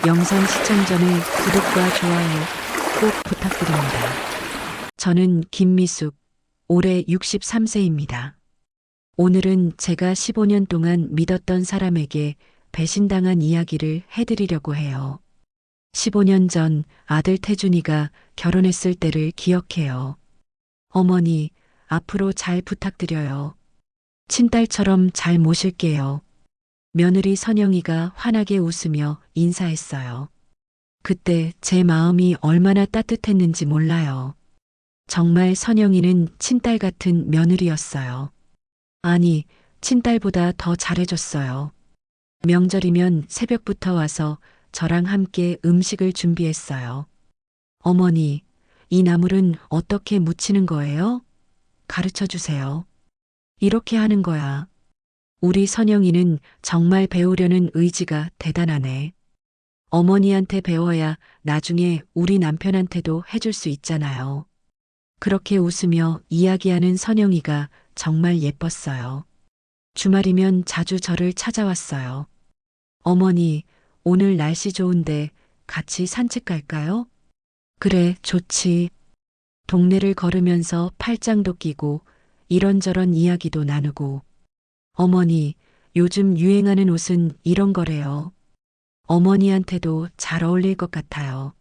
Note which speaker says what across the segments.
Speaker 1: 영상 시청 전에 구독과 좋아요 꼭 부탁드립니다. 저는 김미숙, 올해 63세입니다. 오늘은 제가 15년 동안 믿었던 사람에게 배신당한 이야기를 해드리려고 해요. 15년 전 아들 태준이가 결혼했을 때를 기억해요. 어머니, 앞으로 잘 부탁드려요. 친딸처럼 잘 모실게요. 며느리 선영이가 환하게 웃으며 인사했어요. 그때 제 마음이 얼마나 따뜻했는지 몰라요. 정말 선영이는 친딸 같은 며느리였어요. 아니, 친딸보다 더 잘해줬어요. 명절이면 새벽부터 와서 저랑 함께 음식을 준비했어요. 어머니, 이 나물은 어떻게 무치는 거예요? 가르쳐 주세요. 이렇게 하는 거야. 우리 선영이는 정말 배우려는 의지가 대단하네. 어머니한테 배워야 나중에 우리 남편한테도 해줄 수 있잖아요. 그렇게 웃으며 이야기하는 선영이가 정말 예뻤어요. 주말이면 자주 저를 찾아왔어요. 어머니, 오늘 날씨 좋은데 같이 산책 갈까요? 그래, 좋지. 동네를 걸으면서 팔짱도 끼고 이런저런 이야기도 나누고. 어머니, 요즘 유행하는 옷은 이런 거래요. 어머니한테도 잘 어울릴 것 같아요.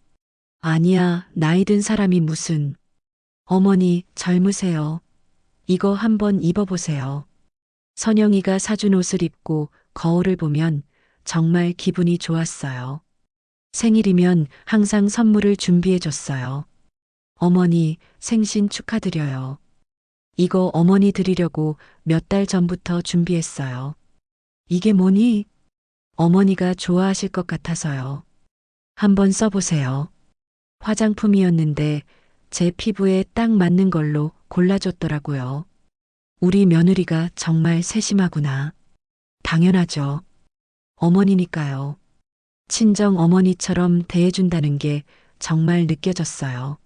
Speaker 1: 아니야, 나이 든 사람이 무슨. 어머니, 젊으세요. 이거 한번 입어보세요. 선영이가 사준 옷을 입고 거울을 보면 정말 기분이 좋았어요. 생일이면 항상 선물을 준비해줬어요. 어머니, 생신 축하드려요. 이거 어머니 드리려고 몇 달 전부터 준비했어요. 이게 뭐니? 어머니가 좋아하실 것 같아서요. 한번 써보세요. 화장품이었는데 제 피부에 딱 맞는 걸로 골라줬더라고요. 우리 며느리가 정말 세심하구나. 당연하죠. 어머니니까요. 친정 어머니처럼 대해준다는 게 정말 느껴졌어요.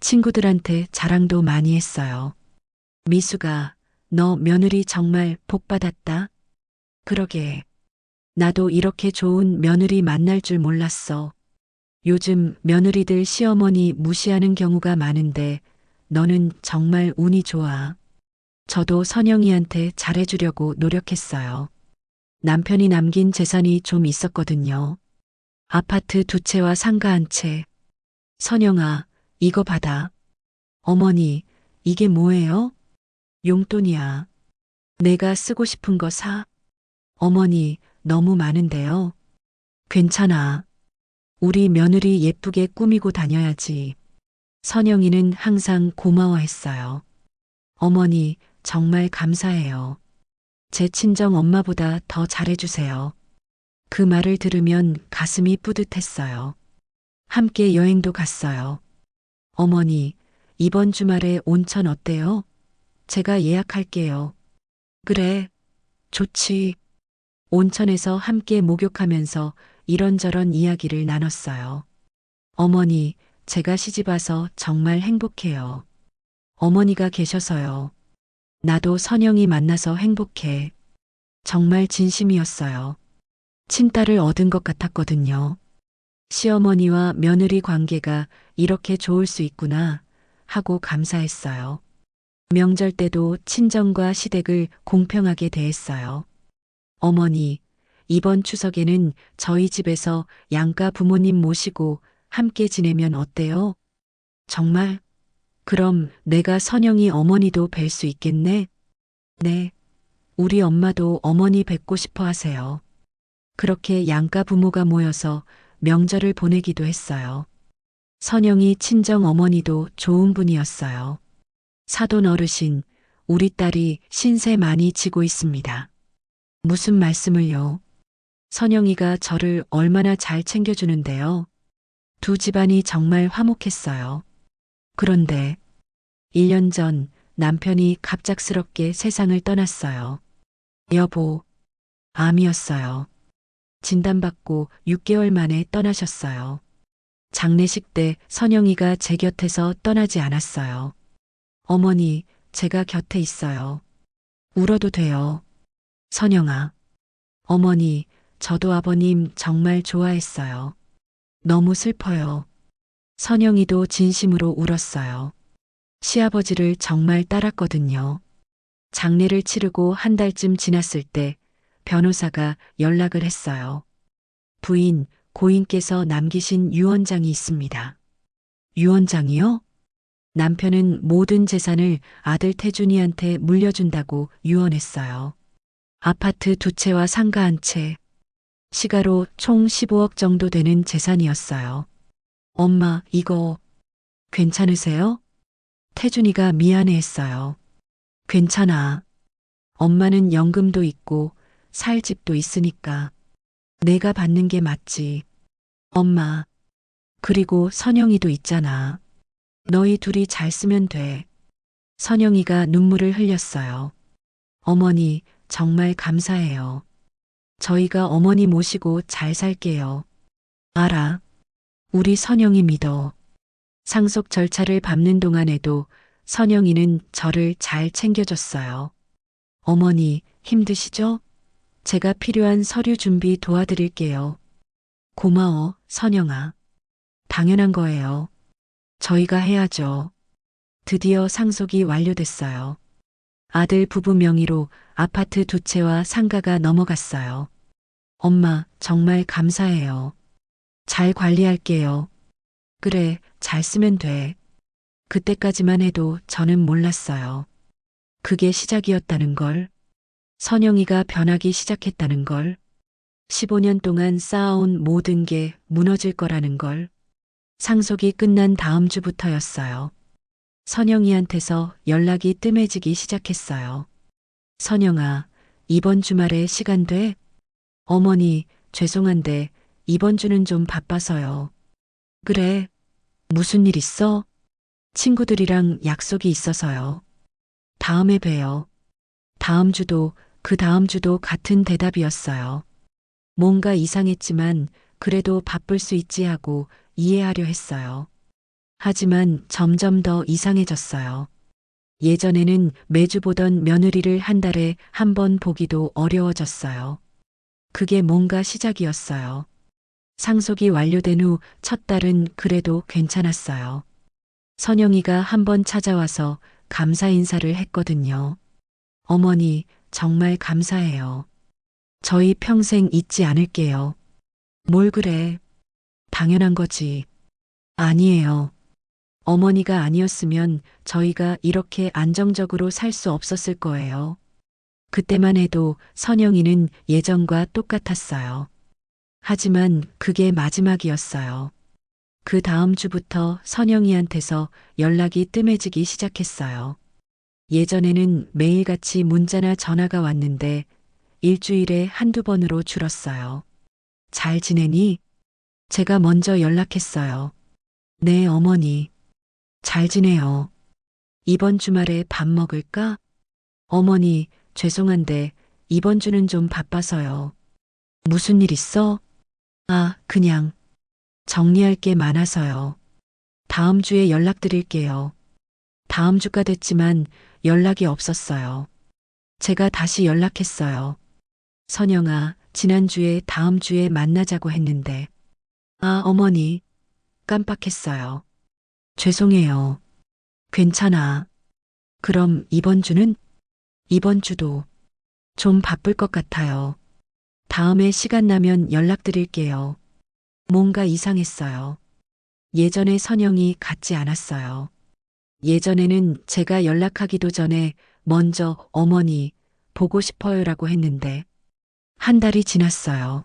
Speaker 1: 친구들한테 자랑도 많이 했어요. 미수가, 너 며느리 정말 복 받았다. 그러게. 나도 이렇게 좋은 며느리 만날 줄 몰랐어. 요즘 며느리들 시어머니 무시하는 경우가 많은데 너는 정말 운이 좋아. 저도 선영이한테 잘해주려고 노력했어요. 남편이 남긴 재산이 좀 있었거든요. 아파트 2채와 상가 1채. 선영아, 이거 받아. 어머니, 이게 뭐예요? 용돈이야. 내가 쓰고 싶은 거 사. 어머니, 너무 많은데요. 괜찮아. 우리 며느리 예쁘게 꾸미고 다녀야지. 선영이는 항상 고마워했어요. 어머니, 정말 감사해요. 제 친정 엄마보다 더 잘해주세요. 그 말을 들으면 가슴이 뿌듯했어요. 함께 여행도 갔어요. 어머니, 이번 주말에 온천 어때요? 제가 예약할게요. 그래, 좋지. 온천에서 함께 목욕하면서 이런저런 이야기를 나눴어요. 어머니, 제가 시집와서 정말 행복해요. 어머니가 계셔서요. 나도 선영이 만나서 행복해. 정말 진심이었어요. 친딸을 얻은 것 같았거든요. 시어머니와 며느리 관계가 이렇게 좋을 수 있구나 하고 감사했어요. 명절 때도 친정과 시댁을 공평하게 대했어요. 어머니, 이번 추석에는 저희 집에서 양가 부모님 모시고 함께 지내면 어때요? 정말? 그럼 내가 선영이 어머니도 뵐 수 있겠네? 네. 우리 엄마도 어머니 뵙고 싶어 하세요. 그렇게 양가 부모가 모여서 명절을 보내기도 했어요. 선영이 친정 어머니도 좋은 분이었어요. 사돈 어르신, 우리 딸이 신세 많이 지고 있습니다. 무슨 말씀을요? 선영이가 저를 얼마나 잘 챙겨주는데요. 두 집안이 정말 화목했어요. 그런데 1년 전 남편이 갑작스럽게 세상을 떠났어요. 여보, 암이었어요. 진단받고 6개월 만에 떠나셨어요. 장례식 때 선영이가 제 곁에서 떠나지 않았어요. 어머니, 제가 곁에 있어요. 울어도 돼요. 선영아. 어머니, 저도 아버님 정말 좋아했어요. 너무 슬퍼요. 선영이도 진심으로 울었어요. 시아버지를 정말 따랐거든요. 장례를 치르고 한 달쯤 지났을 때 변호사가 연락을 했어요. 부인, 고인께서 남기신 유언장이 있습니다. 유언장이요? 남편은 모든 재산을 아들 태준이한테 물려준다고 유언했어요. 아파트 2채와 상가 1채, 시가로 총 15억 정도 되는 재산이었어요. 엄마, 이거 괜찮으세요? 태준이가 미안해했어요. 괜찮아. 엄마는 연금도 있고 살 집도 있으니까 내가 받는 게 맞지. 엄마, 그리고 선영이도 있잖아. 너희 둘이 잘 쓰면 돼. 선영이가 눈물을 흘렸어요. 어머니, 정말 감사해요. 저희가 어머니 모시고 잘 살게요. 알아. 우리 선영이 믿어. 상속 절차를 밟는 동안에도 선영이는 저를 잘 챙겨줬어요. 어머니, 힘드시죠? 제가 필요한 서류 준비 도와드릴게요. 고마워, 선영아. 당연한 거예요. 저희가 해야죠. 드디어 상속이 완료됐어요. 아들 부부 명의로 아파트 2채와 상가가 넘어갔어요. 엄마, 정말 감사해요. 잘 관리할게요. 그래, 잘 쓰면 돼. 그때까지만 해도 저는 몰랐어요. 그게 시작이었다는 걸. 선영이가 변하기 시작했다는 걸. 15년 동안 쌓아온 모든 게 무너질 거라는 걸. 상속이 끝난 다음 주부터였어요. 선영이한테서 연락이 뜸해지기 시작했어요. 선영아, 이번 주말에 시간 돼? 어머니, 죄송한데 이번 주는 좀 바빠서요. 그래, 무슨 일 있어? 친구들이랑 약속이 있어서요. 다음에 봬요. 다음 주도 그 다음 주도 같은 대답이었어요. 뭔가 이상했지만 그래도 바쁠 수 있지 하고 이해하려 했어요. 하지만 점점 더 이상해졌어요. 예전에는 매주 보던 며느리를 한 달에 한 번 보기도 어려워졌어요. 그게 뭔가 시작이었어요. 상속이 완료된 후 첫 달은 그래도 괜찮았어요. 선영이가 한 번 찾아와서 감사 인사를 했거든요. 어머니, 정말 감사해요. 저희 평생 잊지 않을게요. 뭘 그래? 당연한 거지. 아니에요. 어머니가 아니었으면 저희가 이렇게 안정적으로 살 수 없었을 거예요. 그때만 해도 선영이는 예전과 똑같았어요. 하지만 그게 마지막이었어요. 그 다음 주부터 선영이한테서 연락이 뜸해지기 시작했어요. 예전에는 매일같이 문자나 전화가 왔는데 일주일에 한두 번으로 줄었어요. 잘 지내니? 제가 먼저 연락했어요. 네, 어머니. 잘 지내요. 이번 주말에 밥 먹을까? 어머니, 죄송한데 이번 주는 좀 바빠서요. 무슨 일 있어? 아, 그냥 정리할 게 많아서요. 다음 주에 연락드릴게요. 다음 주가 됐지만 연락이 없었어요. 제가 다시 연락했어요. 선영아, 지난주에 다음 주에 만나자고 했는데. 아, 어머니, 깜빡했어요. 죄송해요. 괜찮아. 그럼 이번 주는? 이번 주도 좀 바쁠 것 같아요. 다음에 시간 나면 연락드릴게요. 뭔가 이상했어요. 예전의 선영이 같지 않았어요. 예전에는 제가 연락하기도 전에 먼저 어머니 보고 싶어요라고 했는데 한 달이 지났어요.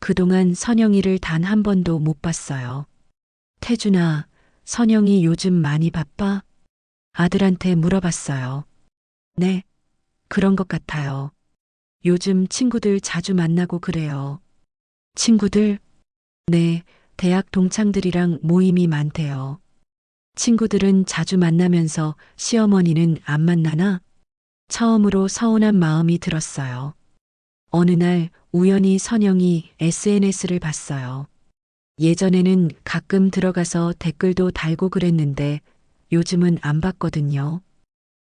Speaker 1: 그동안 선영이를 단 한 번도 못 봤어요. 태준아, 선영이 요즘 많이 바빠? 아들한테 물어봤어요. 네, 그런 것 같아요. 요즘 친구들 자주 만나고 그래요. 친구들? 네, 대학 동창들이랑 모임이 많대요. 친구들은 자주 만나면서 시어머니는 안 만나나? 처음으로 서운한 마음이 들었어요. 어느 날 우연히 선영이 SNS를 봤어요. 예전에는 가끔 들어가서 댓글도 달고 그랬는데 요즘은 안 봤거든요.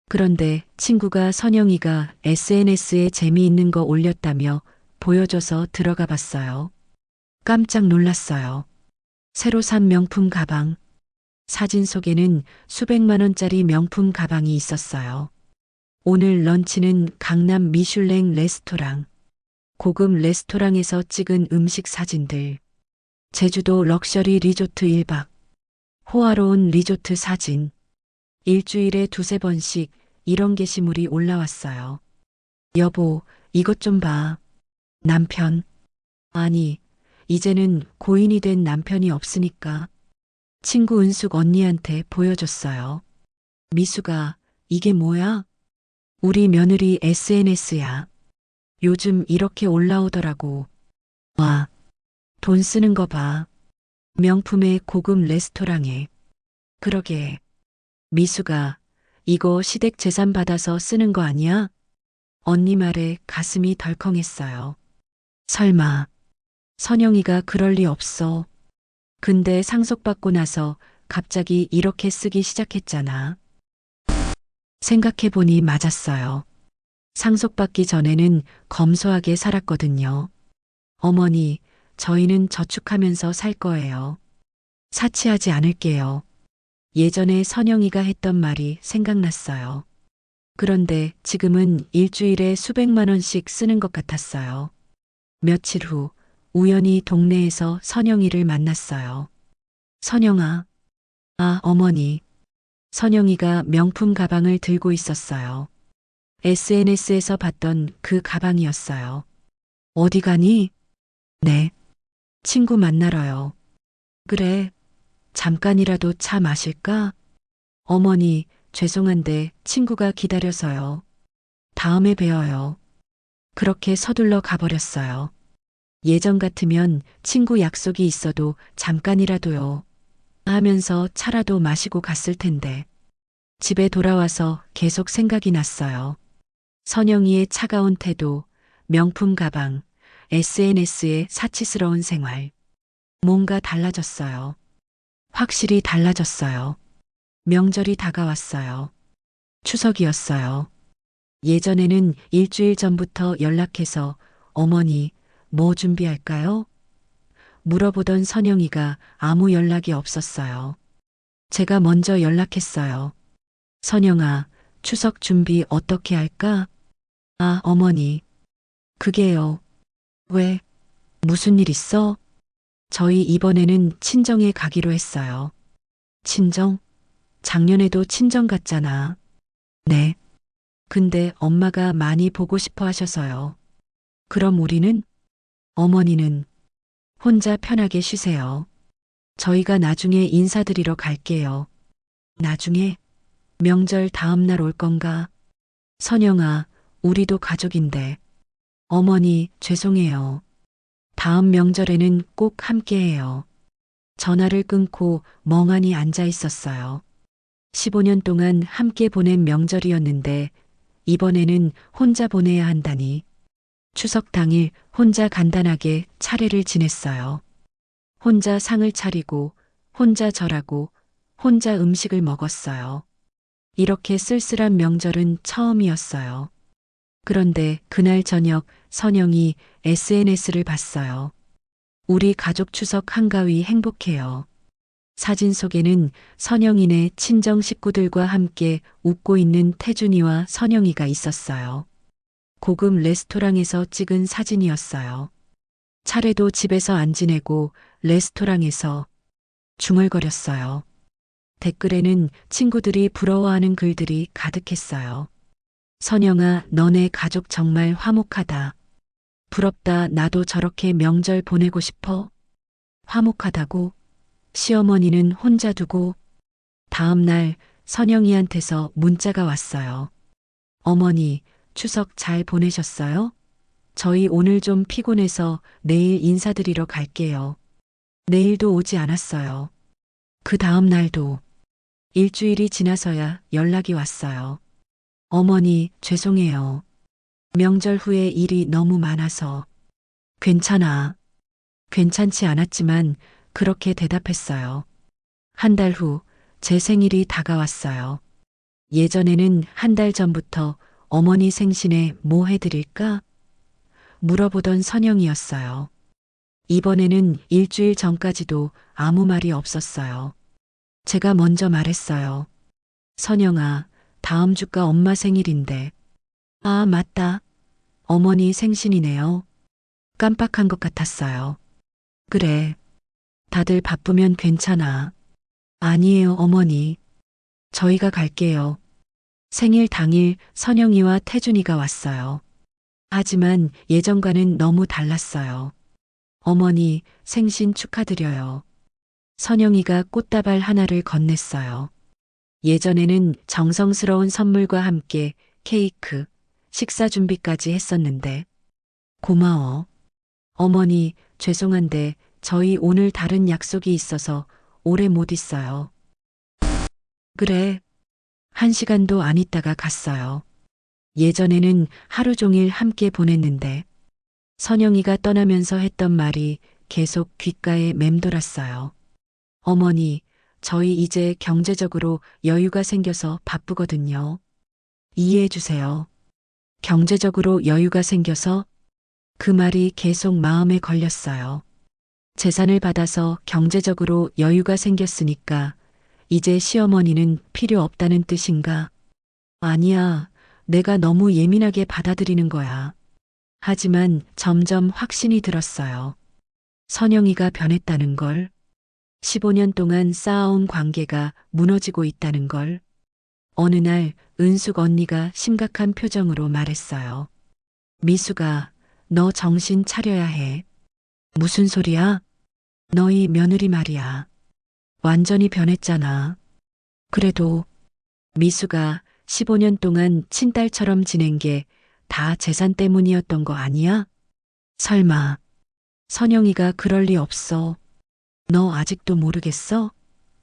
Speaker 1: 그런데 친구가 선영이가 SNS에 재미있는 거 올렸다며 보여줘서 들어가 봤어요. 깜짝 놀랐어요. 새로 산 명품 가방. 사진 속에는 수백만 원짜리 명품 가방이 있었어요. 오늘 런치는 강남 미슐랭 레스토랑. 고급 레스토랑에서 찍은 음식 사진들. 제주도 럭셔리 리조트 1박. 호화로운 리조트 사진. 일주일에 두세 번씩 이런 게시물이 올라왔어요. 여보, 이것 좀 봐. 남편. 아니, 이제는 고인이 된 남편이 없으니까 친구 은숙 언니한테 보여줬어요. 미수가, 이게 뭐야? 우리 며느리 SNS야. 요즘 이렇게 올라오더라고. 와, 돈 쓰는 거 봐. 명품의 고급 레스토랑에. 그러게. 미수가, 이거 시댁 재산 받아서 쓰는 거 아니야? 언니 말에 가슴이 덜컹했어요. 설마, 선영이가 그럴 리 없어. 근데 상속받고 나서 갑자기 이렇게 쓰기 시작했잖아. 생각해보니 맞았어요. 상속받기 전에는 검소하게 살았거든요. 어머니, 저희는 저축하면서 살 거예요. 사치하지 않을게요. 예전에 선영이가 했던 말이 생각났어요. 그런데 지금은 일주일에 수백만 원씩 쓰는 것 같았어요. 며칠 후 우연히 동네에서 선영이를 만났어요. 선영아. 아, 어머니. 선영이가 명품 가방을 들고 있었어요. SNS에서 봤던 그 가방이었어요. 어디 가니? 네. 친구 만나러요. 그래. 잠깐이라도 차 마실까? 어머니, 죄송한데 친구가 기다려서요. 다음에 뵈어요. 그렇게 서둘러 가버렸어요. 예전 같으면 친구 약속이 있어도 잠깐이라도요. 하면서 차라도 마시고 갔을 텐데. 집에 돌아와서 계속 생각이 났어요. 선영이의 차가운 태도, 명품 가방, SNS의 사치스러운 생활. 뭔가 달라졌어요. 확실히 달라졌어요. 명절이 다가왔어요. 추석이었어요. 예전에는 일주일 전부터 연락해서 어머니, 뭐 준비할까요? 물어보던 선영이가 아무 연락이 없었어요. 제가 먼저 연락했어요. 선영아, 추석 준비 어떻게 할까? 아, 어머니. 그게요. 왜? 무슨 일 있어? 저희 이번에는 친정에 가기로 했어요. 친정? 작년에도 친정 갔잖아. 네. 근데 엄마가 많이 보고 싶어 하셔서요. 그럼 우리는? 어머니는 혼자 편하게 쉬세요. 저희가 나중에 인사드리러 갈게요. 나중에? 명절 다음 날 올 건가? 선영아, 우리도 가족인데. 어머니, 죄송해요. 다음 명절에는 꼭 함께해요. 전화를 끊고 멍하니 앉아 있었어요. 15년 동안 함께 보낸 명절이었는데 이번에는 혼자 보내야 한다니. 추석 당일 혼자 간단하게 차례를 지냈어요. 혼자 상을 차리고, 혼자 절하고, 혼자 음식을 먹었어요. 이렇게 쓸쓸한 명절은 처음이었어요. 그런데 그날 저녁 선영이 SNS를 봤어요. 우리 가족 추석 한가위 행복해요. 사진 속에는 선영이네 친정 식구들과 함께 웃고 있는 태준이와 선영이가 있었어요. 고급 레스토랑에서 찍은 사진이었어요. 차례도 집에서 안 지내고 레스토랑에서 중얼거렸어요. 댓글에는 친구들이 부러워하는 글들이 가득했어요. 선영아, 너네 가족 정말 화목하다. 부럽다. 나도 저렇게 명절 보내고 싶어. 화목하다고? 시어머니는 혼자 두고. 다음 날 선영이한테서 문자가 왔어요. 어머니, 추석 잘 보내셨어요? 저희 오늘 좀 피곤해서 내일 인사드리러 갈게요. 내일도 오지 않았어요. 그 다음 날도 일주일이 지나서야 연락이 왔어요. 어머니, 죄송해요. 명절 후에 일이 너무 많아서. 괜찮아. 괜찮지 않았지만 그렇게 대답했어요. 한 달 후 제 생일이 다가왔어요. 예전에는 한 달 전부터 어머니 생신에 뭐 해드릴까? 물어보던 선영이었어요. 이번에는 일주일 전까지도 아무 말이 없었어요. 제가 먼저 말했어요. 선영아, 다음 주가 엄마 생일인데. 아, 맞다. 어머니 생신이네요. 깜빡한 것 같았어요. 그래. 다들 바쁘면 괜찮아. 아니에요, 어머니. 저희가 갈게요. 생일 당일 선영이와 태준이가 왔어요. 하지만 예전과는 너무 달랐어요. 어머니, 생신 축하드려요. 선영이가 꽃다발 하나를 건넸어요. 예전에는 정성스러운 선물과 함께 케이크, 식사 준비까지 했었는데. 고마워. 어머니, 죄송한데 저희 오늘 다른 약속이 있어서 오래 못 있어요. 그래. 한 시간도 안 있다가 갔어요. 예전에는 하루 종일 함께 보냈는데 선영이가 떠나면서 했던 말이 계속 귓가에 맴돌았어요. 어머니, 저희 이제 경제적으로 여유가 생겨서 바쁘거든요. 이해해 주세요. 경제적으로 여유가 생겨서 그 말이 계속 마음에 걸렸어요. 재산을 받아서 경제적으로 여유가 생겼으니까 이제 시어머니는 필요 없다는 뜻인가? 아니야. 내가 너무 예민하게 받아들이는 거야. 하지만 점점 확신이 들었어요. 선영이가 변했다는 걸. 15년 동안 쌓아온 관계가 무너지고 있다는 걸. 어느 날 은숙 언니가 심각한 표정으로 말했어요. 미수가, 너 정신 차려야 해. 무슨 소리야? 너희 며느리 말이야. 완전히 변했잖아. 그래도 미수가 15년 동안 친딸처럼 지낸 게 다 재산 때문이었던 거 아니야? 설마. 선영이가 그럴 리 없어. 너 아직도 모르겠어?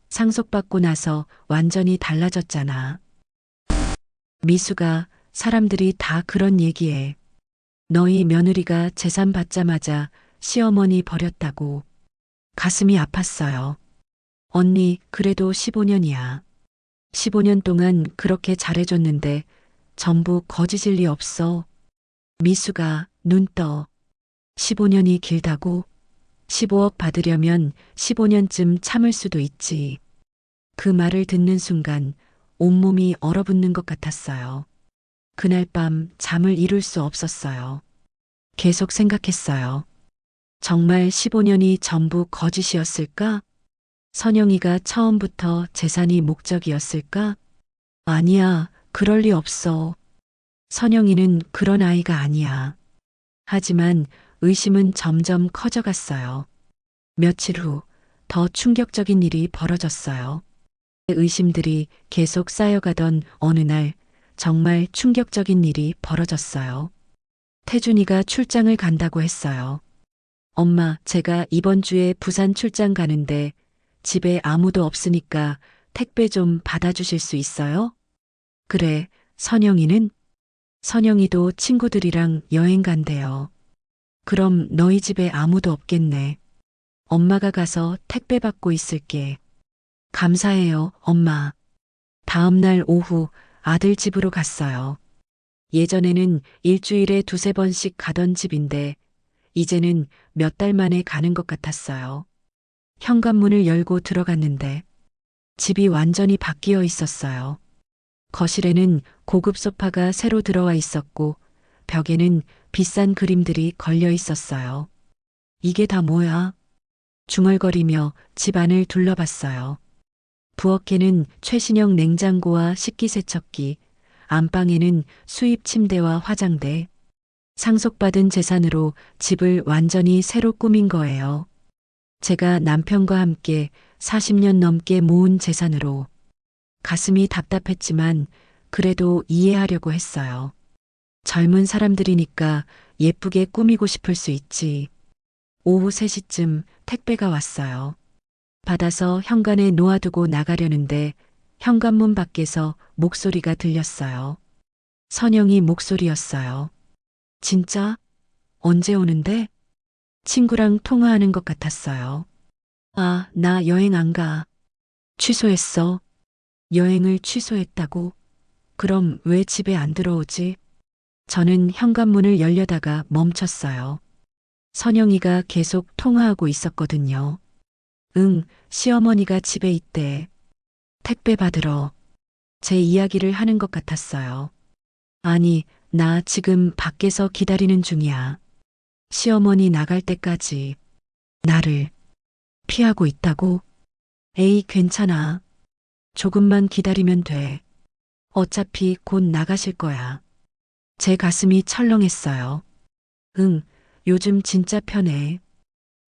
Speaker 1: 상속받고 나서 완전히 달라졌잖아. 미수가, 사람들이 다 그런 얘기해. 너희 며느리가 재산 받자마자 시어머니 버렸다고. 가슴이 아팠어요. 언니, 그래도 15년이야. 15년 동안 그렇게 잘해줬는데 전부 거짓일 리 없어. 미수가 눈 떠. 15년이 길다고? 15억 받으려면 15년쯤 참을 수도 있지. 그 말을 듣는 순간 온몸이 얼어붙는 것 같았어요. 그날 밤 잠을 이룰 수 없었어요. 계속 생각했어요. 정말 15년이 전부 거짓이었을까? 선영이가 처음부터 재산이 목적이었을까? 아니야, 그럴 리 없어. 선영이는 그런 아이가 아니야. 하지만 의심은 점점 커져갔어요. 며칠 후 더 충격적인 일이 벌어졌어요. 의심들이 계속 쌓여가던 어느 날 정말 충격적인 일이 벌어졌어요. 태준이가 출장을 간다고 했어요. 엄마, 제가 이번 주에 부산 출장 가는데 집에 아무도 없으니까 택배 좀 받아주실 수 있어요? 그래, 선영이는? 선영이도 친구들이랑 여행 간대요. 그럼 너희 집에 아무도 없겠네. 엄마가 가서 택배 받고 있을게. 감사해요, 엄마. 다음 날 오후 아들 집으로 갔어요. 예전에는 일주일에 두세 번씩 가던 집인데 이제는 몇 달 만에 가는 것 같았어요. 현관문을 열고 들어갔는데 집이 완전히 바뀌어 있었어요. 거실에는 고급 소파가 새로 들어와 있었고 벽에는 비싼 그림들이 걸려 있었어요. 이게 다 뭐야? 중얼거리며 집 안을 둘러봤어요. 부엌에는 최신형 냉장고와 식기세척기, 안방에는 수입 침대와 화장대. 상속받은 재산으로 집을 완전히 새로 꾸민 거예요. 제가 남편과 함께 40년 넘게 모은 재산으로. 가슴이 답답했지만 그래도 이해하려고 했어요. 젊은 사람들이니까 예쁘게 꾸미고 싶을 수 있지. 오후 3시쯤 택배가 왔어요. 받아서 현관에 놓아두고 나가려는데 현관문 밖에서 목소리가 들렸어요. 선영이 목소리였어요. 진짜? 언제 오는데? 친구랑 통화하는 것 같았어요. 아, 나 여행 안 가. 취소했어. 여행을 취소했다고? 그럼 왜 집에 안 들어오지? 저는 현관문을 열려다가 멈췄어요. 선영이가 계속 통화하고 있었거든요. 응, 시어머니가 집에 있대. 택배 받으러. 제 이야기를 하는 것 같았어요. 아니, 나 지금 밖에서 기다리는 중이야. 시어머니 나갈 때까지 나를 피하고 있다고? 에이, 괜찮아. 조금만 기다리면 돼. 어차피 곧 나가실 거야. 제 가슴이 철렁했어요. 응, 요즘 진짜 편해.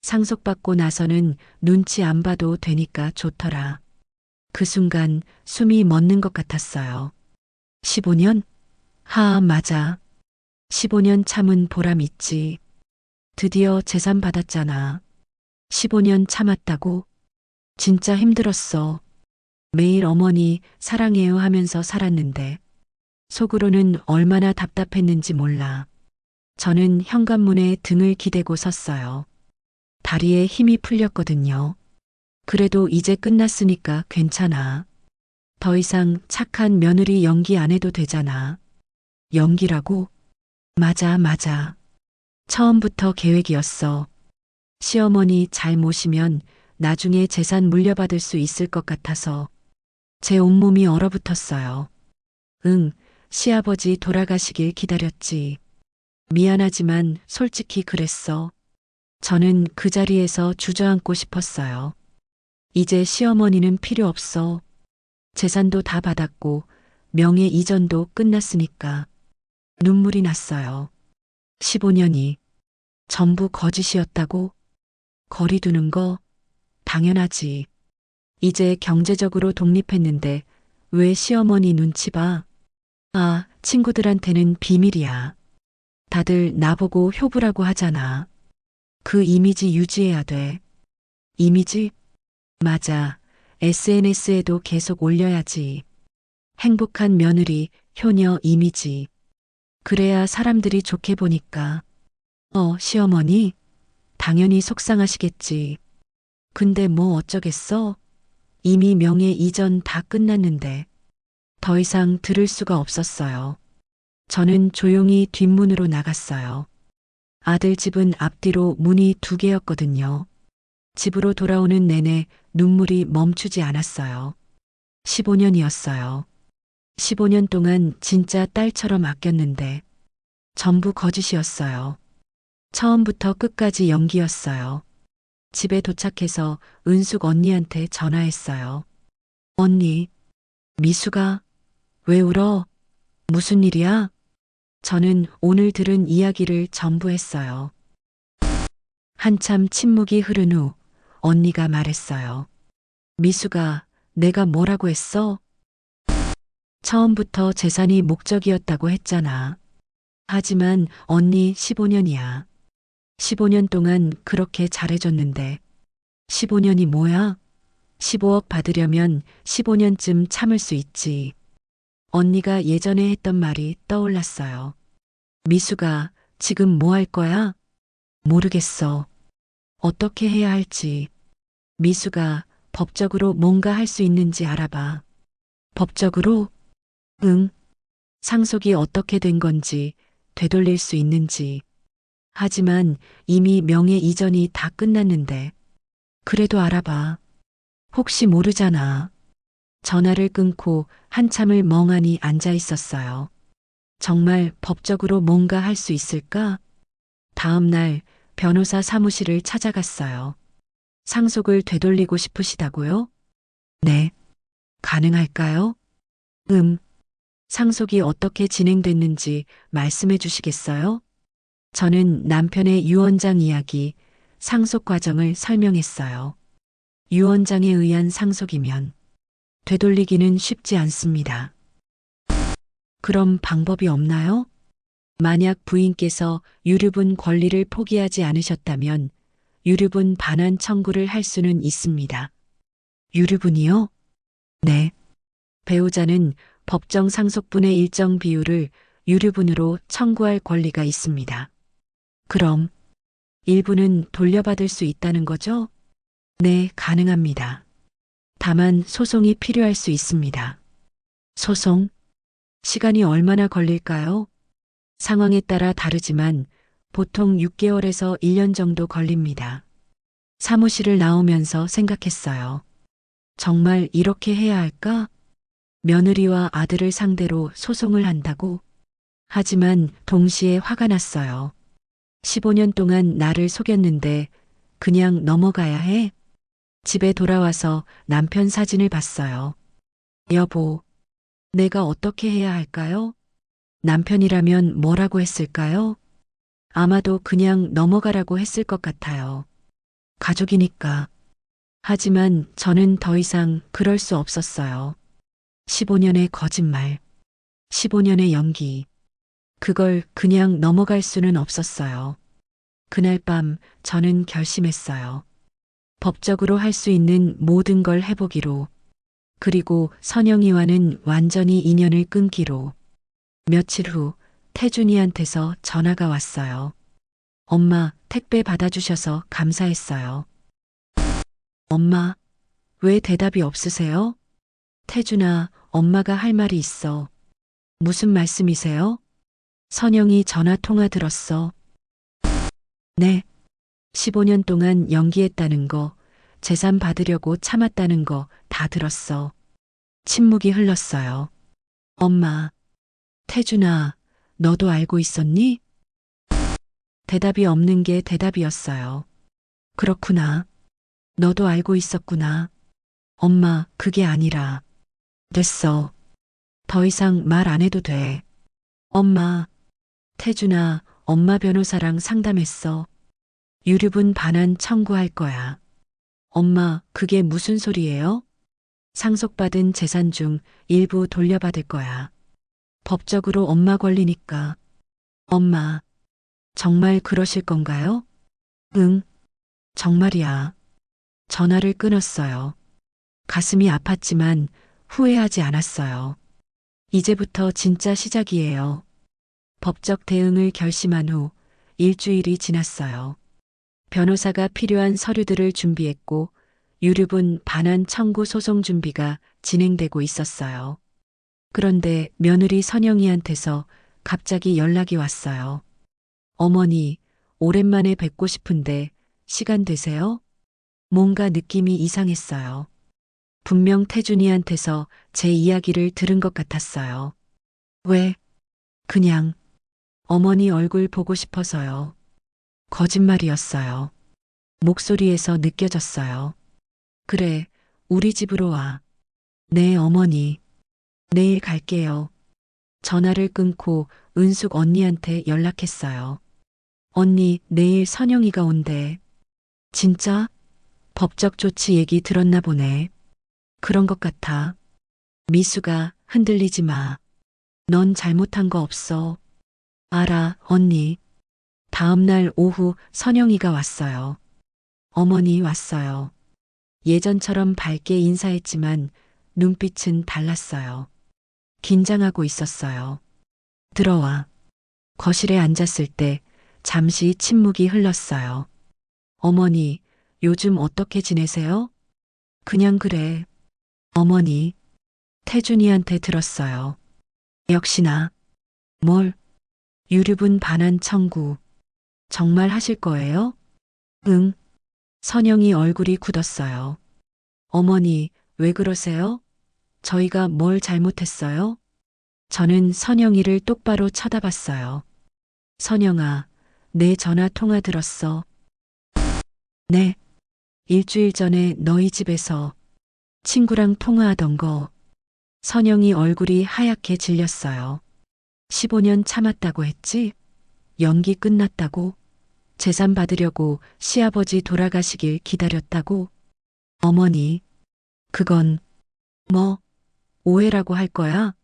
Speaker 1: 상속받고 나서는 눈치 안 봐도 되니까 좋더라. 그 순간 숨이 멎는 것 같았어요. 15년? 맞아. 15년 참은 보람 있지. 드디어 재산 받았잖아. 15년 참았다고? 진짜 힘들었어. 매일 어머니 사랑해요 하면서 살았는데 속으로는 얼마나 답답했는지 몰라. 저는 현관문에 등을 기대고 섰어요. 다리에 힘이 풀렸거든요. 그래도 이제 끝났으니까 괜찮아. 더 이상 착한 며느리 연기 안 해도 되잖아. 연기라고? 맞아, 맞아. 처음부터 계획이었어. 시어머니 잘 모시면 나중에 재산 물려받을 수 있을 것 같아서 제 온몸이 얼어붙었어요. 응, 시아버지 돌아가시길 기다렸지. 미안하지만 솔직히 그랬어. 저는 그 자리에서 주저앉고 싶었어요. 이제 시어머니는 필요 없어. 재산도 다 받았고 명예 이전도 끝났으니까 눈물이 났어요. 15년이 전부 거짓이었다고? 거리 두는 거 당연하지. 이제 경제적으로 독립했는데 왜 시어머니 눈치 봐? 친구들한테는 비밀이야. 다들 나보고 효부라고 하잖아. 그 이미지 유지해야 돼. 이미지? 맞아. SNS에도 계속 올려야지. 행복한 며느리, 효녀 이미지. 그래야 사람들이 좋게 보니까. 시어머니? 당연히 속상하시겠지. 근데 뭐 어쩌겠어? 이미 명예 이전 다 끝났는데. 더 이상 들을 수가 없었어요. 저는 조용히 뒷문으로 나갔어요. 아들 집은 앞뒤로 문이 2개였거든요. 집으로 돌아오는 내내 눈물이 멈추지 않았어요. 15년이었어요. 15년 동안 진짜 딸처럼 아꼈는데 전부 거짓이었어요. 처음부터 끝까지 연기였어요. 집에 도착해서 은숙 언니한테 전화했어요. 언니, 미수가 왜 울어? 무슨 일이야? 저는 오늘 들은 이야기를 전부 했어요. 한참 침묵이 흐른 후 언니가 말했어요. 미수가 내가 뭐라고 했어? 처음부터 재산이 목적이었다고 했잖아. 하지만 언니 15년이야. 15년 동안 그렇게 잘해줬는데 15년이 뭐야? 15억 받으려면 15년쯤 참을 수 있지. 언니가 예전에 했던 말이 떠올랐어요. 미수가 지금 뭐 할 거야? 모르겠어. 어떻게 해야 할지. 미수가 법적으로 뭔가 할 수 있는지 알아봐. 법적으로? 응. 상속이 어떻게 된 건지, 되돌릴 수 있는지. 하지만 이미 명예 이전이 다 끝났는데. 그래도 알아봐. 혹시 모르잖아. 전화를 끊고 한참을 멍하니 앉아 있었어요. 정말 법적으로 뭔가 할 수 있을까? 다음 날 변호사 사무실을 찾아갔어요. 상속을 되돌리고 싶으시다고요? 네. 가능할까요? 상속이 어떻게 진행됐는지 말씀해 주시겠어요? 저는 남편의 유언장 이야기, 상속 과정을 설명했어요. 유언장에 의한 상속이면 되돌리기는 쉽지 않습니다. 그럼 방법이 없나요? 만약 부인께서 유류분 권리를 포기하지 않으셨다면 유류분 반환 청구를 할 수는 있습니다. 유류분이요? 네. 배우자는 법정 상속분의 일정 비율을 유류분으로 청구할 권리가 있습니다. 그럼 일부는 돌려받을 수 있다는 거죠? 네, 가능합니다. 다만 소송이 필요할 수 있습니다. 소송? 시간이 얼마나 걸릴까요? 상황에 따라 다르지만 보통 6개월에서 1년 정도 걸립니다. 사무실을 나오면서 생각했어요. 정말 이렇게 해야 할까? 며느리와 아들을 상대로 소송을 한다고? 하지만 동시에 화가 났어요. 15년 동안 나를 속였는데 그냥 넘어가야 해? 집에 돌아와서 남편 사진을 봤어요. 여보, 내가 어떻게 해야 할까요? 남편이라면 뭐라고 했을까요? 아마도 그냥 넘어가라고 했을 것 같아요. 가족이니까. 하지만 저는 더 이상 그럴 수 없었어요. 15년의 거짓말, 15년의 연기. 그걸 그냥 넘어갈 수는 없었어요. 그날 밤 저는 결심했어요. 법적으로 할 수 있는 모든 걸 해보기로, 그리고 선영이와는 완전히 인연을 끊기로. 며칠 후 태준이한테서 전화가 왔어요. 엄마, 택배 받아주셔서 감사했어요. 엄마, 왜 대답이 없으세요? 태준아, 엄마가 할 말이 있어. 무슨 말씀이세요? 선영이 전화 통화 들었어. 네. 15년 동안 연기했다는 거, 재산 받으려고 참았다는 거 다 들었어. 침묵이 흘렀어요. 엄마, 태준아, 너도 알고 있었니? 대답이 없는 게 대답이었어요. 그렇구나. 너도 알고 있었구나. 엄마, 그게 아니라. 됐어. 더 이상 말 안 해도 돼. 엄마, 태준아, 엄마 변호사랑 상담했어. 유류분 반환 청구할 거야. 엄마, 그게 무슨 소리예요? 상속받은 재산 중 일부 돌려받을 거야. 법적으로 엄마 권리니까. 엄마, 정말 그러실 건가요? 응, 정말이야. 전화를 끊었어요. 가슴이 아팠지만 후회하지 않았어요. 이제부터 진짜 시작이에요. 법적 대응을 결심한 후 일주일이 지났어요. 변호사가 필요한 서류들을 준비했고 유류분 반환 청구 소송 준비가 진행되고 있었어요. 그런데 며느리 선영이한테서 갑자기 연락이 왔어요. 어머니, 오랜만에 뵙고 싶은데 시간 되세요? 뭔가 느낌이 이상했어요. 분명 태준이한테서 제 이야기를 들은 것 같았어요. 왜? 그냥 어머니 얼굴 보고 싶어서요. 거짓말이었어요. 목소리에서 느껴졌어요. 그래, 우리 집으로 와. 네, 어머니. 내일 갈게요. 전화를 끊고 은숙 언니한테 연락했어요. 언니, 내일 선영이가 온대. 진짜? 법적 조치 얘기 들었나 보네. 그런 것 같아. 미수가 흔들리지 마. 넌 잘못한 거 없어. 알아, 언니. 다음 날 오후 선영이가 왔어요. 어머니 왔어요. 예전처럼 밝게 인사했지만 눈빛은 달랐어요. 긴장하고 있었어요. 들어와. 거실에 앉았을 때 잠시 침묵이 흘렀어요. 어머니, 요즘 어떻게 지내세요? 그냥 그래. 어머니, 태준이한테 들었어요. 역시나. 뭘? 유류분 반환 청구. 정말 하실 거예요? 응. 선영이 얼굴이 굳었어요. 어머니, 왜 그러세요? 저희가 뭘 잘못했어요? 저는 선영이를 똑바로 쳐다봤어요. 선영아, 내 전화 통화 들었어. 네. 일주일 전에 너희 집에서 친구랑 통화하던 거. 선영이 얼굴이 하얗게 질렸어요. 15년 참았다고 했지? 연기 끝났다고? 재산 받으려고 시아버지 돌아가시길 기다렸다고? 어머니, 그건 뭐 오해라고 할 거야?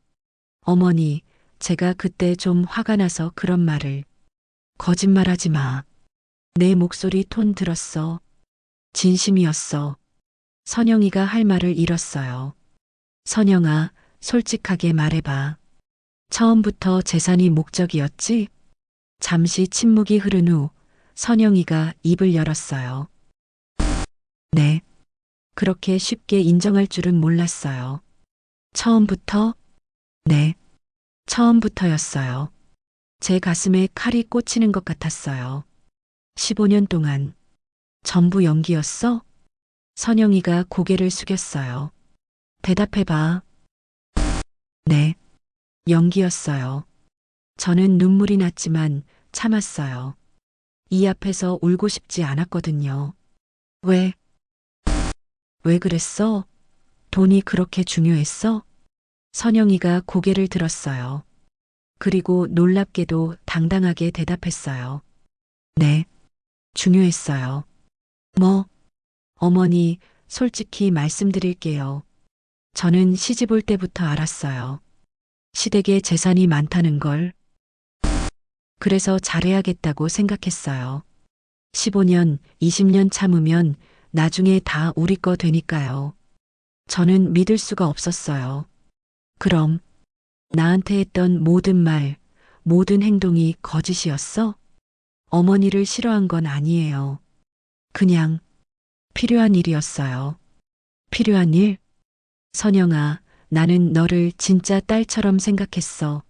Speaker 1: 어머니, 제가 그때 좀 화가 나서 그런 말을. 거짓말하지 마. 내 목소리 톤 들었어. 진심이었어. 선영이가 할 말을 잃었어요. 선영아, 솔직하게 말해봐. 처음부터 재산이 목적이었지? 잠시 침묵이 흐른 후 선영이가 입을 열었어요. 네. 그렇게 쉽게 인정할 줄은 몰랐어요. 처음부터? 네. 처음부터였어요. 제 가슴에 칼이 꽂히는 것 같았어요. 15년 동안 전부 연기였어? 선영이가 고개를 숙였어요. 대답해봐. 네, 연기였어요. 저는 눈물이 났지만 참았어요. 이 앞에서 울고 싶지 않았거든요. 왜, 왜 그랬어? 돈이 그렇게 중요했어? 선영이가 고개를 들었어요. 그리고 놀랍게도 당당하게 대답했어요. 네, 중요했어요. 뭐, 어머니, 솔직히 말씀드릴게요. 저는 시집 올 때부터 알았어요. 시댁에 재산이 많다는 걸. 그래서 잘해야겠다고 생각했어요. 15년, 20년 참으면 나중에 다 우리 거 되니까요. 저는 믿을 수가 없었어요. 그럼 나한테 했던 모든 말, 모든 행동이 거짓이었어? 어머니를 싫어한 건 아니에요. 그냥 필요한 일이었어요. 필요한 일? 선영아, 나는 너를 진짜 딸처럼 생각했어.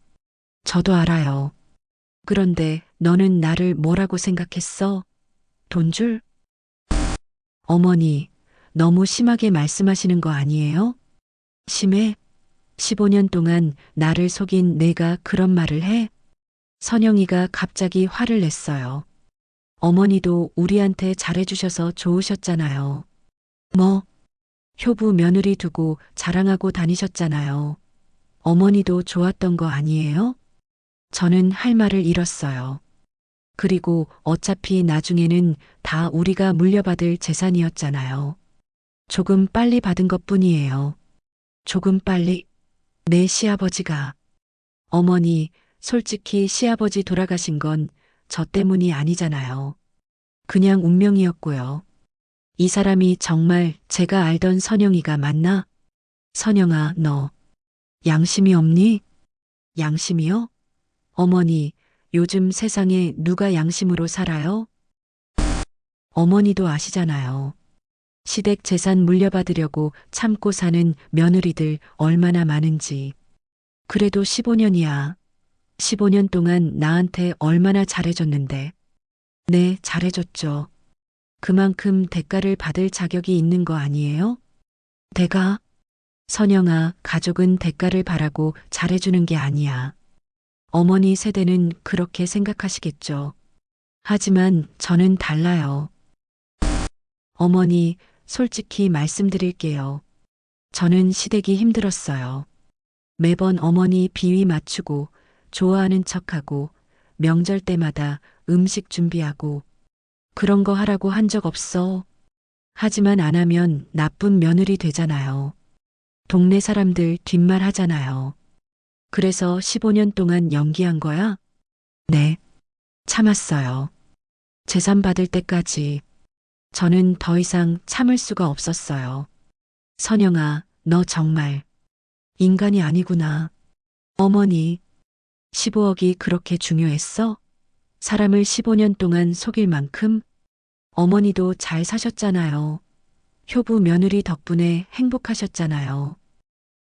Speaker 1: 저도 알아요. 그런데 너는 나를 뭐라고 생각했어? 돈줄? 어머니, 너무 심하게 말씀하시는 거 아니에요? 심해? 15년 동안 나를 속인 내가 그런 말을 해? 선영이가 갑자기 화를 냈어요. 어머니도 우리한테 잘해주셔서 좋으셨잖아요. 뭐, 효부 며느리 두고 자랑하고 다니셨잖아요. 어머니도 좋았던 거 아니에요? 저는 할 말을 잃었어요. 그리고 어차피 나중에는 다 우리가 물려받을 재산이었잖아요. 조금 빨리 받은 것뿐이에요. 조금 빨리. 내 시아버지가. 어머니, 솔직히 시아버지 돌아가신 건 저 때문이 아니잖아요. 그냥 운명이었고요. 이 사람이 정말 제가 알던 선영이가 맞나? 선영아, 너 양심이 없니? 양심이요? 어머니, 요즘 세상에 누가 양심으로 살아요? 어머니도 아시잖아요. 시댁 재산 물려받으려고 참고 사는 며느리들 얼마나 많은지. 그래도 15년이야. 15년 동안 나한테 얼마나 잘해줬는데. 네, 잘해줬죠. 그만큼 대가를 받을 자격이 있는 거 아니에요? 대가? 선영아, 가족은 대가를 바라고 잘해주는 게 아니야. 어머니 세대는 그렇게 생각하시겠죠. 하지만 저는 달라요. 어머니, 솔직히 말씀드릴게요. 저는 시댁이 힘들었어요. 매번 어머니 비위 맞추고 좋아하는 척하고 명절 때마다 음식 준비하고 그런 거 하라고 한 적 없어. 하지만 안 하면 나쁜 며느리 되잖아요. 동네 사람들 뒷말 하잖아요. 그래서 15년 동안 연기한 거야? 네, 참았어요. 재산 받을 때까지. 저는 더 이상 참을 수가 없었어요. 선영아, 너 정말 인간이 아니구나. 어머니, 15억이 그렇게 중요했어? 사람을 15년 동안 속일 만큼? 어머니도 잘 사셨잖아요. 효부 며느리 덕분에 행복하셨잖아요.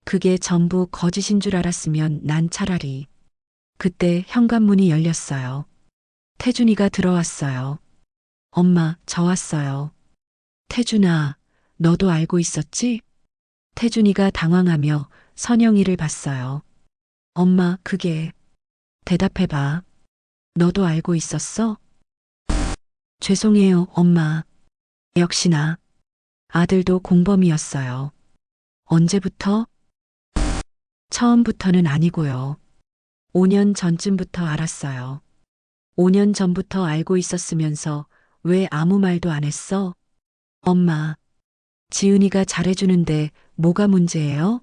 Speaker 1: 그게 전부 거짓인 줄 알았으면 난 차라리. 그때 현관문이 열렸어요. 태준이가 들어왔어요. 엄마, 저 왔어요. 태준아, 너도 알고 있었지? 태준이가 당황하며 선영이를 봤어요. 엄마, 그게. 대답해봐. 너도 알고 있었어? 죄송해요, 엄마. 역시나. 아들도 공범이었어요. 언제부터? 처음부터는 아니고요. 5년 전쯤부터 알았어요. 5년 전부터 알고 있었으면서 왜 아무 말도 안 했어? 엄마, 지은이가 잘해주는데 뭐가 문제예요?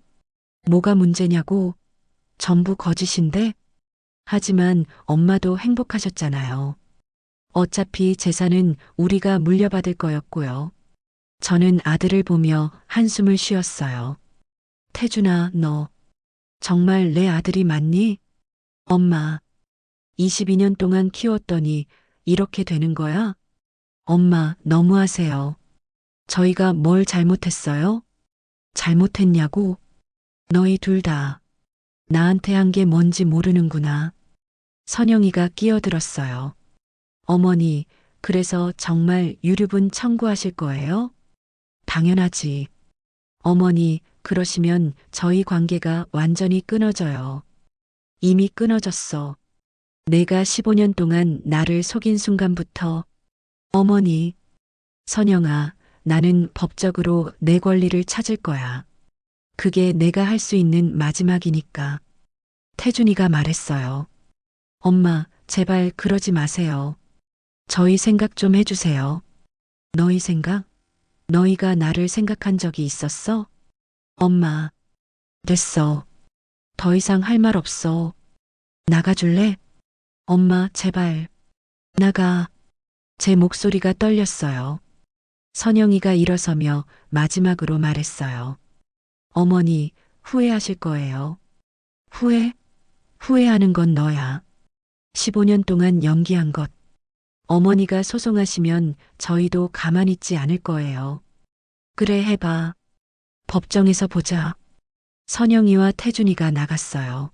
Speaker 1: 뭐가 문제냐고? 전부 거짓인데? 하지만 엄마도 행복하셨잖아요. 어차피 재산은 우리가 물려받을 거였고요. 저는 아들을 보며 한숨을 쉬었어요. 태준아, 너 정말 내 아들이 맞니? 엄마, 22년 동안 키웠더니 이렇게 되는 거야? 엄마, 너무하세요. 저희가 뭘 잘못했어요? 잘못했냐고? 너희 둘 다 나한테 한 게 뭔지 모르는구나. 선영이가 끼어들었어요. 어머니, 그래서 정말 유류분 청구하실 거예요? 당연하지. 어머니, 그러시면 저희 관계가 완전히 끊어져요. 이미 끊어졌어. 내가 15년 동안 나를 속인 순간부터 어머니, 선영아, 나는 법적으로 내 권리를 찾을 거야. 그게 내가 할 수 있는 마지막이니까. 태준이가 말했어요. 엄마, 제발 그러지 마세요. 저희 생각 좀 해주세요. 너희 생각? 너희가 나를 생각한 적이 있었어? 엄마, 됐어. 더 이상 할 말 없어. 나가줄래? 엄마, 제발. 나가. 제 목소리가 떨렸어요. 선영이가 일어서며 마지막으로 말했어요. 어머니, 후회하실 거예요. 후회? 후회하는 건 너야. 15년 동안 연기한 것. 어머니가 소송하시면 저희도 가만히 있지 않을 거예요. 그래, 해봐. 법정에서 보자. 선영이와 태준이가 나갔어요.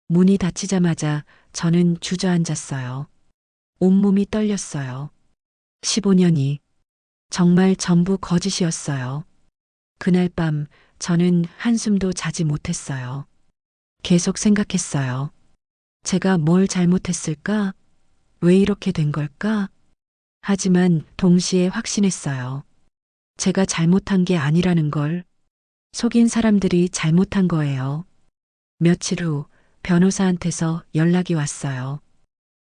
Speaker 1: 문이 닫히자마자 저는 주저앉았어요. 온몸이 떨렸어요. 15년이 정말 전부 거짓이었어요. 그날 밤 저는 한숨도 자지 못했어요. 계속 생각했어요. 제가 뭘 잘못했을까? 왜 이렇게 된 걸까? 하지만 동시에 확신했어요. 제가 잘못한 게 아니라는 걸. 속인 사람들이 잘못한 거예요. 며칠 후 변호사한테서 연락이 왔어요.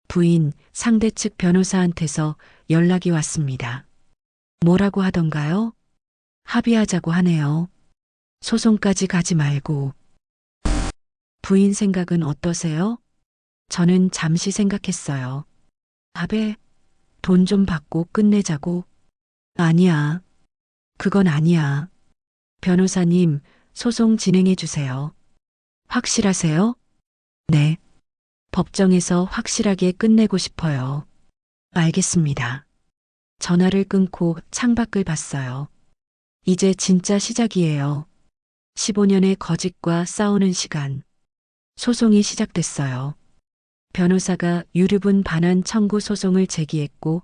Speaker 1: 부인, 상대 측 변호사한테서 연락이 왔습니다. 뭐라고 하던가요? 합의하자고 하네요. 소송까지 가지 말고. 부인 생각은 어떠세요? 저는 잠시 생각했어요. 아베, 돈 좀 받고 끝내자고. 아니야. 그건 아니야. 변호사님, 소송 진행해 주세요. 확실하세요? 네. 법정에서 확실하게 끝내고 싶어요. 알겠습니다. 전화를 끊고 창밖을 봤어요. 이제 진짜 시작이에요. 15년의 거짓과 싸우는 시간. 소송이 시작됐어요. 변호사가 유류분 반환 청구 소송을 제기했고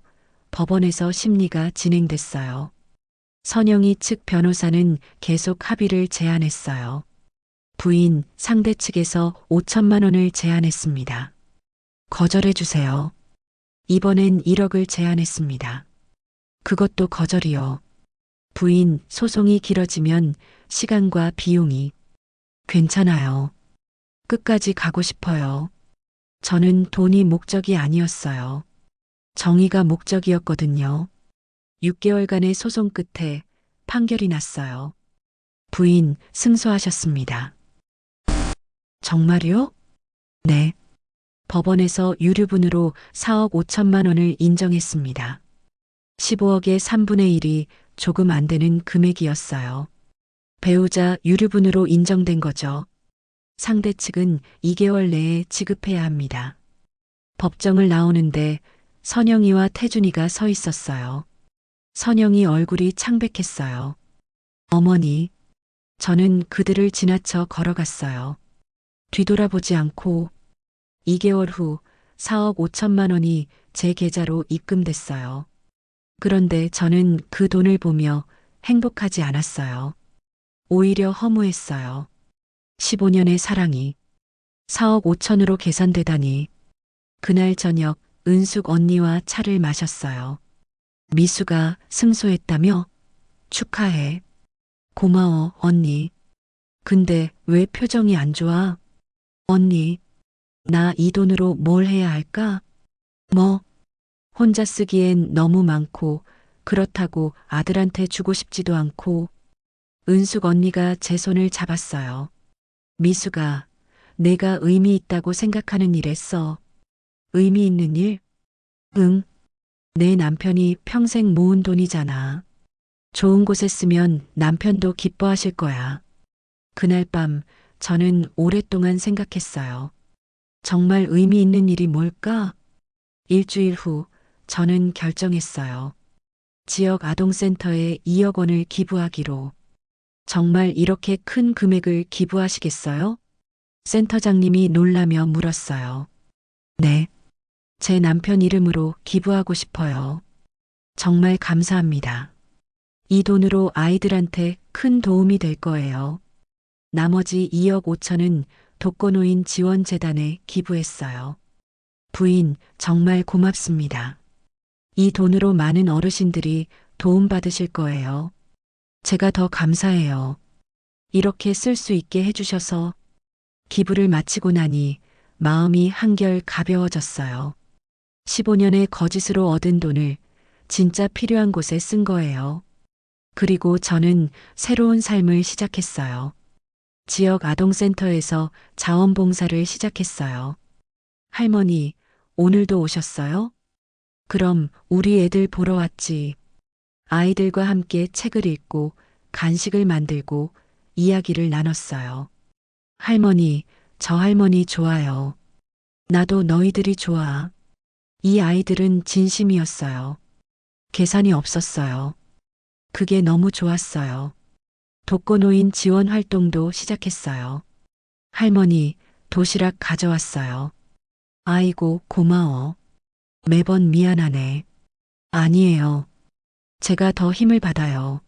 Speaker 1: 법원에서 심리가 진행됐어요. 선영이 측 변호사는 계속 합의를 제안했어요. 부인, 상대 측에서 5천만 원을 제안했습니다. 거절해 주세요. 이번엔 1억을 제안했습니다. 그것도 거절이요. 부인, 소송이 길어지면 시간과 비용이. 괜찮아요. 끝까지 가고 싶어요. 저는 돈이 목적이 아니었어요. 정의가 목적이었거든요. 6개월간의 소송 끝에 판결이 났어요. 부인, 승소하셨습니다. 정말요? 네. 법원에서 유류분으로 4억 5천만 원을 인정했습니다. 15억의 3분의 1이 조금 안 되는 금액이었어요. 배우자 유류분으로 인정된 거죠. 상대 측은 2개월 내에 지급해야 합니다. 법정을 나오는데 선영이와 태준이가 서 있었어요. 선영이 얼굴이 창백했어요. 어머니, 저는 그들을 지나쳐 걸어갔어요. 뒤돌아보지 않고 2개월 후 4억 5천만 원이 제 계좌로 입금됐어요. 그런데 저는 그 돈을 보며 행복하지 않았어요. 오히려 허무했어요. 15년의 사랑이 4억 5천으로 계산되다니. 그날 저녁 은숙 언니와 차를 마셨어요. 미수가 승소했다며? 축하해. 고마워, 언니. 근데 왜 표정이 안 좋아? 언니, 나 이 돈으로 뭘 해야 할까? 뭐? 혼자 쓰기엔 너무 많고, 그렇다고 아들한테 주고 싶지도 않고. 은숙 언니가 제 손을 잡았어요. 미수가, 내가 의미 있다고 생각하는 일 했어. 의미 있는 일? 응. 내 남편이 평생 모은 돈이잖아. 좋은 곳에 쓰면 남편도 기뻐하실 거야. 그날 밤 저는 오랫동안 생각했어요. 정말 의미 있는 일이 뭘까? 일주일 후 저는 결정했어요. 지역 아동센터에 2억 원을 기부하기로. 정말 이렇게 큰 금액을 기부하시겠어요? 센터장님이 놀라며 물었어요. 네. 제 남편 이름으로 기부하고 싶어요. 정말 감사합니다. 이 돈으로 아이들한테 큰 도움이 될 거예요. 나머지 2억 5천은 독거노인 지원재단에 기부했어요. 부인, 정말 고맙습니다. 이 돈으로 많은 어르신들이 도움받으실 거예요. 제가 더 감사해요. 이렇게 쓸 수 있게 해주셔서. 기부를 마치고 나니 마음이 한결 가벼워졌어요. 15년의 거짓으로 얻은 돈을 진짜 필요한 곳에 쓴 거예요. 그리고 저는 새로운 삶을 시작했어요. 지역 아동센터에서 자원봉사를 시작했어요. 할머니, 오늘도 오셨어요? 그럼 우리 애들 보러 왔지. 아이들과 함께 책을 읽고 간식을 만들고 이야기를 나눴어요. 할머니, 저 할머니 좋아요. 나도 너희들이 좋아. 이 아이들은 진심이었어요. 계산이 없었어요. 그게 너무 좋았어요. 독거노인 지원 활동도 시작했어요. 할머니, 도시락 가져왔어요. 아이고, 고마워. 매번 미안하네. 아니에요. 제가 더 힘을 받아요.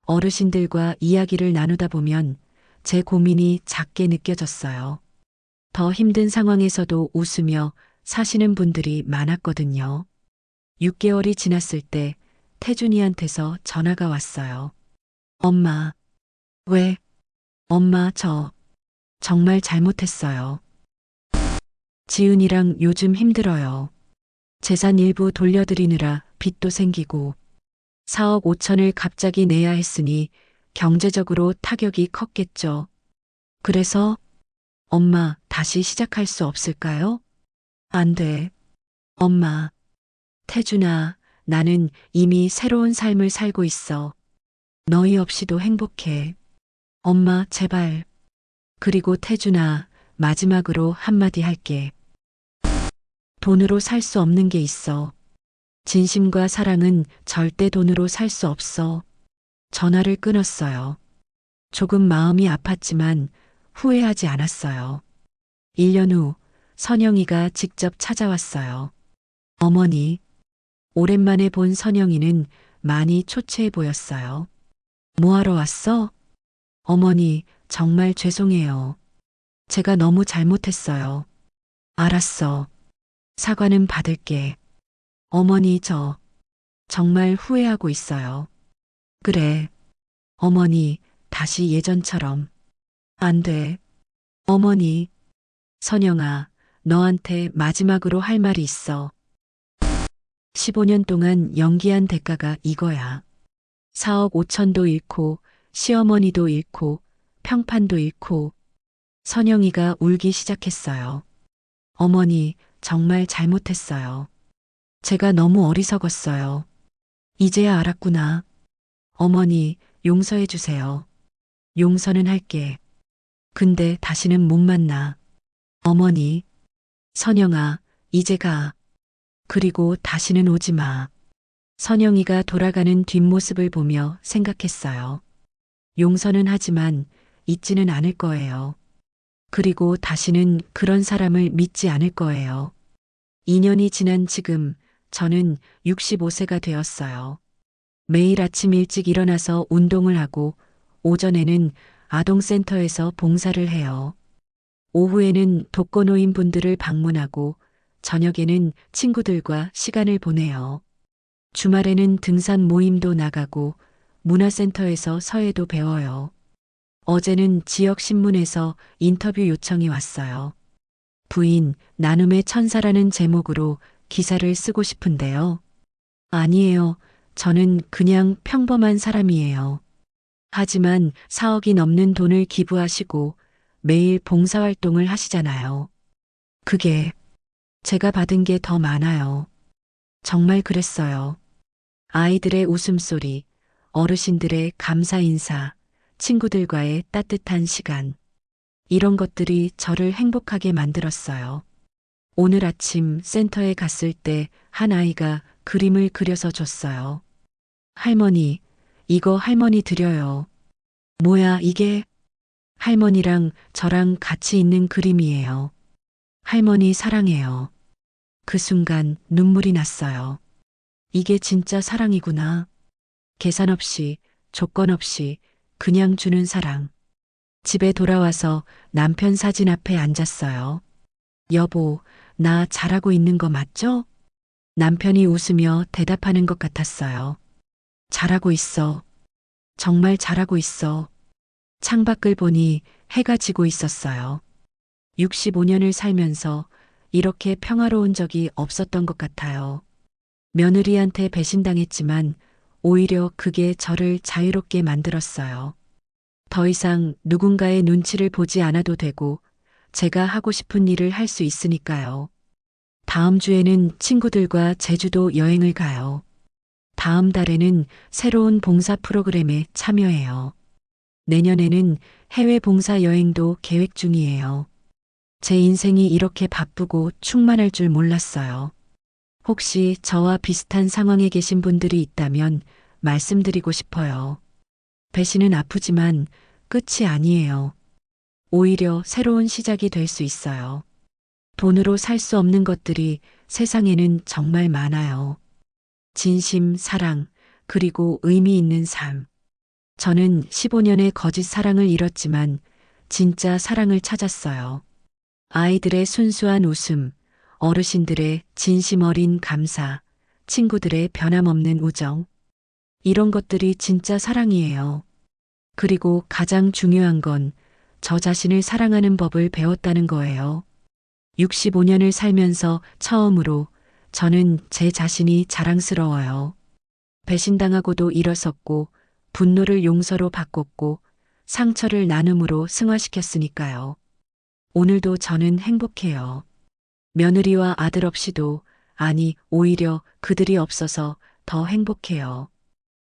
Speaker 1: 어르신들과 이야기를 나누다 보면 제 고민이 작게 느껴졌어요. 더 힘든 상황에서도 웃으며 사시는 분들이 많았거든요. 6개월이 지났을 때 태준이한테서 전화가 왔어요. 엄마, 왜? 엄마, 저 정말 잘못했어요. 지은이랑 요즘 힘들어요. 재산 일부 돌려드리느라 빚도 생기고 4억 5천을 갑자기 내야 했으니 경제적으로 타격이 컸겠죠. 그래서 엄마 다시 시작할 수 없을까요? 안 돼. 엄마, 태준아, 나는 이미 새로운 삶을 살고 있어. 너희 없이도 행복해. 엄마, 제발. 그리고 태준아, 마지막으로 한마디 할게. 돈으로 살 수 없는 게 있어. 진심과 사랑은 절대 돈으로 살 수 없어. 전화를 끊었어요. 조금 마음이 아팠지만 후회하지 않았어요. 1년 후 선영이가 직접 찾아왔어요. 어머니, 오랜만에 본 선영이는 많이 초췌해 보였어요. 뭐하러 왔어? 어머니, 정말 죄송해요. 제가 너무 잘못했어요. 알았어. 사과는 받을게. 어머니, 저 정말 후회하고 있어요. 그래. 어머니, 다시 예전처럼. 안 돼. 어머니, 선영아, 너한테 마지막으로 할 말이 있어. 15년 동안 연기한 대가가 이거야. 4억 5천도 잃고, 시어머니도 잃고, 평판도 잃고, 선영이가 울기 시작했어요. 어머니, 정말 잘못했어요. 제가 너무 어리석었어요. 이제야 알았구나. 어머니, 용서해 주세요. 용서는 할게. 근데 다시는 못 만나. 어머니, 선영아, 이제 가. 그리고 다시는 오지 마. 선영이가 돌아가는 뒷모습을 보며 생각했어요. 용서는 하지만 잊지는 않을 거예요. 그리고 다시는 그런 사람을 믿지 않을 거예요. 2년이 지난 지금 저는 65세가 되었어요. 매일 아침 일찍 일어나서 운동을 하고 오전에는 아동센터에서 봉사를 해요. 오후에는 독거노인 분들을 방문하고 저녁에는 친구들과 시간을 보내요. 주말에는 등산 모임도 나가고 문화센터에서 서예도 배워요. 어제는 지역 신문에서 인터뷰 요청이 왔어요. 부인, 나눔의 천사라는 제목으로 기사를 쓰고 싶은데요. 아니에요. 저는 그냥 평범한 사람이에요. 하지만 4억이 넘는 돈을 기부하시고 매일 봉사활동을 하시잖아요. 그게 제가 받은 게 더 많아요. 정말 그랬어요. 아이들의 웃음소리, 어르신들의 감사 인사, 친구들과의 따뜻한 시간. 이런 것들이 저를 행복하게 만들었어요. 오늘 아침 센터에 갔을 때 한 아이가 그림을 그려서 줬어요. 할머니, 이거 할머니 드려요. 뭐야, 이게? 할머니랑 저랑 같이 있는 그림이에요. 할머니 사랑해요. 그 순간 눈물이 났어요. 이게 진짜 사랑이구나. 계산 없이, 조건 없이, 그냥 주는 사랑. 집에 돌아와서 남편 사진 앞에 앉았어요. 여보, 나 잘하고 있는 거 맞죠? 남편이 웃으며 대답하는 것 같았어요. 잘하고 있어. 정말 잘하고 있어. 창밖을 보니 해가 지고 있었어요. 65년을 살면서 이렇게 평화로운 적이 없었던 것 같아요. 며느리한테 배신당했지만 오히려 그게 저를 자유롭게 만들었어요. 더 이상 누군가의 눈치를 보지 않아도 되고 제가 하고 싶은 일을 할 수 있으니까요. 다음 주에는 친구들과 제주도 여행을 가요. 다음 달에는 새로운 봉사 프로그램에 참여해요. 내년에는 해외 봉사 여행도 계획 중이에요. 제 인생이 이렇게 바쁘고 충만할 줄 몰랐어요. 혹시 저와 비슷한 상황에 계신 분들이 있다면 말씀드리고 싶어요. 배신은 아프지만 끝이 아니에요. 오히려 새로운 시작이 될 수 있어요. 돈으로 살 수 없는 것들이 세상에는 정말 많아요. 진심, 사랑, 그리고 의미 있는 삶. 저는 15년의 거짓 사랑을 잃었지만 진짜 사랑을 찾았어요. 아이들의 순수한 웃음, 어르신들의 진심 어린 감사, 친구들의 변함없는 우정. 이런 것들이 진짜 사랑이에요. 그리고 가장 중요한 건 저 자신을 사랑하는 법을 배웠다는 거예요. 65년을 살면서 처음으로 저는 제 자신이 자랑스러워요. 배신당하고도 일어섰고, 분노를 용서로 바꿨고, 상처를 나눔으로 승화시켰으니까요. 오늘도 저는 행복해요. 며느리와 아들 없이도, 아니, 오히려 그들이 없어서 더 행복해요.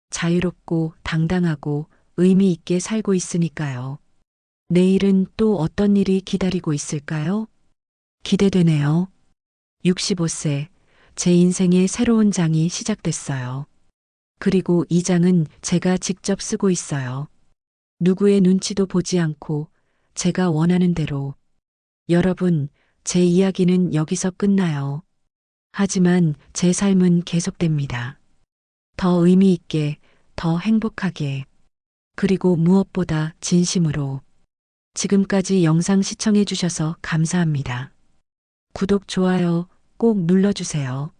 Speaker 1: 자유롭고 당당하고 의미 있게 살고 있으니까요. 내일은 또 어떤 일이 기다리고 있을까요? 기대되네요. 65세, 제 인생의 새로운 장이 시작됐어요. 그리고 이 장은 제가 직접 쓰고 있어요. 누구의 눈치도 보지 않고 제가 원하는 대로. 여러분, 제 이야기는 여기서 끝나요. 하지만 제 삶은 계속됩니다. 더 의미 있게, 더 행복하게, 그리고 무엇보다 진심으로. 지금까지 영상 시청해 주셔서 감사합니다. 구독, 좋아요 꼭 눌러주세요.